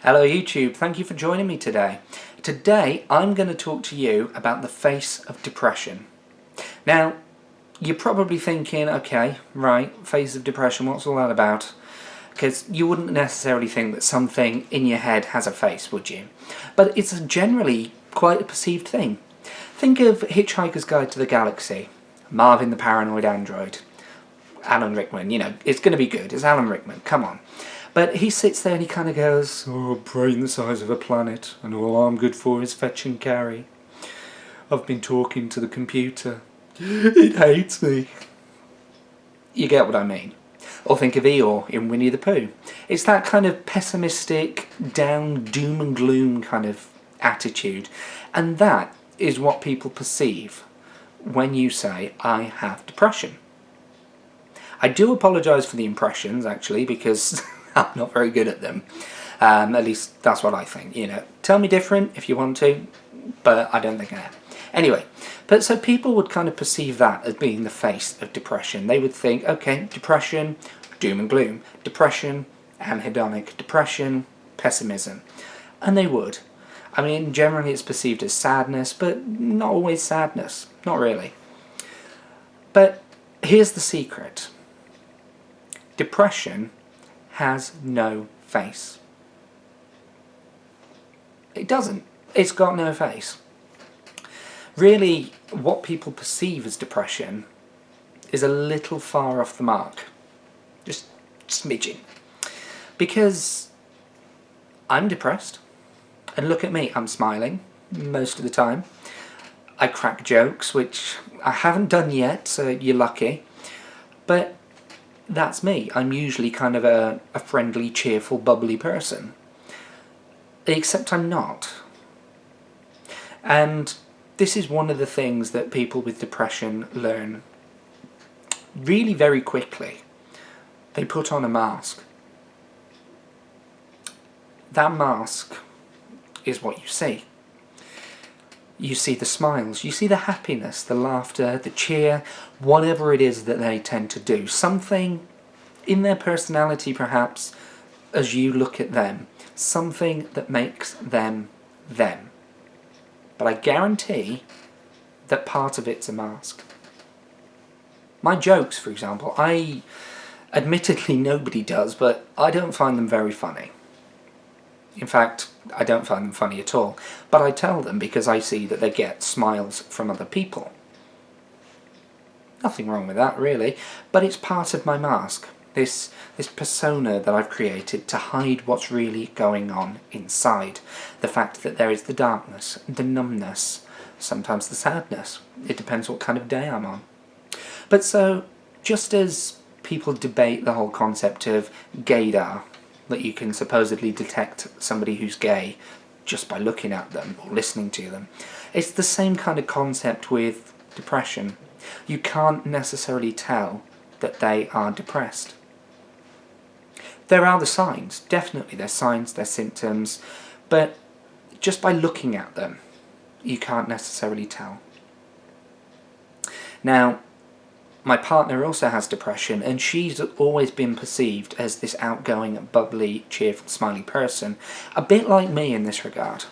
Hello YouTube, thank you for joining me today. Today I'm going to talk to you about the face of depression. Now, you're probably thinking, okay, right, face of depression, what's all that about? Because you wouldn't necessarily think that something in your head has a face, would you? But it's generally quite a perceived thing. Think of Hitchhiker's Guide to the Galaxy, Marvin the Paranoid Android, Alan Rickman, it's going to be good, it's Alan Rickman, come on. But he sits there and he kind of goes, oh, brain the size of a planet, and all I'm good for is fetch and carry. I've been talking to the computer. It hates me. You get what I mean. Or think of Eeyore in Winnie the Pooh. It's that kind of pessimistic, down, doom and gloom kind of attitude. And that is what people perceive when you say, I have depression. I do apologise for the impressions, actually, because I'm not very good at them. At least that's what I think, Tell me different if you want to, but I don't think I am. Anyway, but so people would kind of perceive that as being the face of depression. They would think, okay, depression, doom and gloom. Depression, anhedonic. Depression, pessimism. And they would. I mean, generally it's perceived as sadness, but not always sadness. Not really. But here's the secret. Depression has no face. It doesn't. It's got no face. Really, what people perceive as depression is a little far off the mark. Just smidging. Because I'm depressed, and look at me, I'm smiling most of the time. I crack jokes, which I haven't done yet, so you're lucky. But that's me. I'm usually kind of a friendly, cheerful, bubbly person. Except I'm not. And this is one of the things that people with depression learn really very quickly. They put on a mask. That mask is what you see. You see the smiles, you see the happiness, the laughter, the cheer, whatever it is that they tend to do. Something in their personality, perhaps, as you look at them. Something that makes them them. But I guarantee that part of it's a mask. My jokes, for example, admittedly nobody does, but I don't find them very funny. In fact, I don't find them funny at all, but I tell them because I see that they get smiles from other people. Nothing wrong with that, really, but it's part of my mask, this persona that I've created to hide what's really going on inside. The fact that there is the darkness, the numbness, sometimes the sadness. It depends what kind of day I'm on. But so, just as people debate the whole concept of gaydar, that you can supposedly detect somebody who's gay just by looking at them or listening to them. It's the same kind of concept with depression. You can't necessarily tell that they are depressed. There are the signs, definitely there's signs, there's symptoms, but just by looking at them, you can't necessarily tell. Now, my partner also has depression, and she's always been perceived as this outgoing, bubbly, cheerful, smiley person, a bit like me in this regard.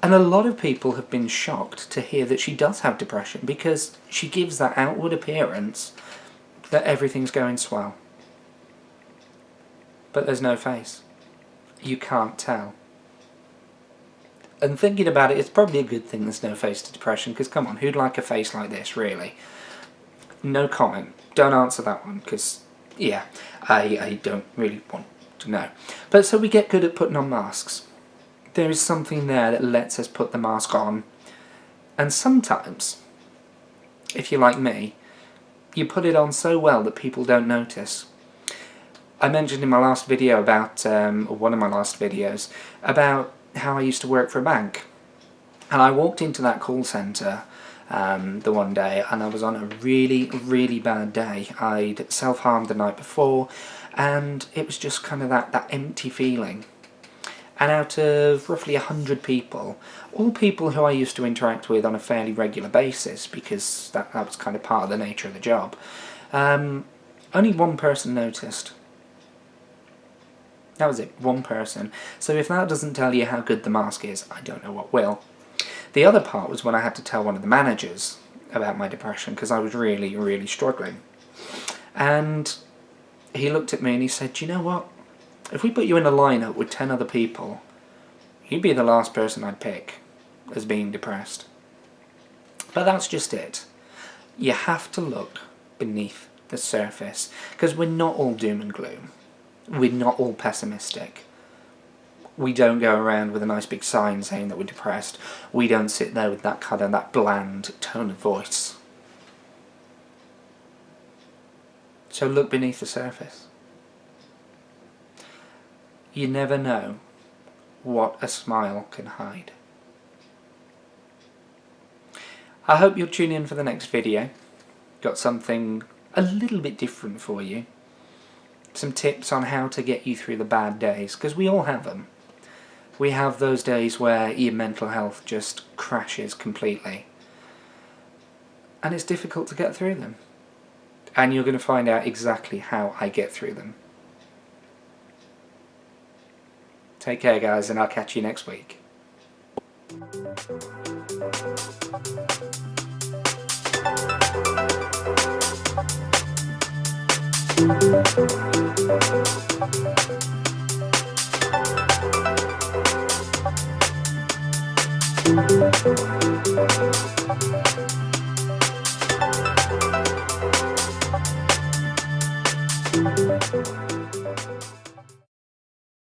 And a lot of people have been shocked to hear that she does have depression because she gives that outward appearance that everything's going swell. But there's no face. You can't tell. And thinking about it, it's probably a good thing there's no face to depression, because come on, who'd like a face like this, really? No comment. Don't answer that one, because, yeah, I don't really want to know. But so we get good at putting on masks. There is something there that lets us put the mask on. And sometimes, if you're like me, you put it on so well that people don't notice. I mentioned in my last video about, one of my last videos, about how I used to work for a bank. And I walked into that call centre the one day, and I was on a really, really bad day. I'd self-harmed the night before, and it was just kind of that empty feeling. And out of roughly 100 people, all people who I used to interact with on a fairly regular basis, because that was kind of part of the nature of the job, only one person noticed. That was it, one person. So if that doesn't tell you how good the mask is, I don't know what will. The other part was when I had to tell one of the managers about my depression, because I was really, really struggling. And he looked at me and he said, "Do you know what? If we put you in a lineup with 10 other people, you'd be the last person I'd pick as being depressed." But that's just it. You have to look beneath the surface, because we're not all doom and gloom. We're not all pessimistic. We don't go around with a nice big sign saying that we're depressed. We don't sit there with that kind of, that bland tone of voice. So look beneath the surface. You never know what a smile can hide. I hope you'll tune in for the next video. Got something a little bit different for you. Some tips on how to get you through the bad days, because we all have them. We have those days where your mental health just crashes completely. And it's difficult to get through them. And you're going to find out exactly how I get through them. Take care, guys, and I'll catch you next week.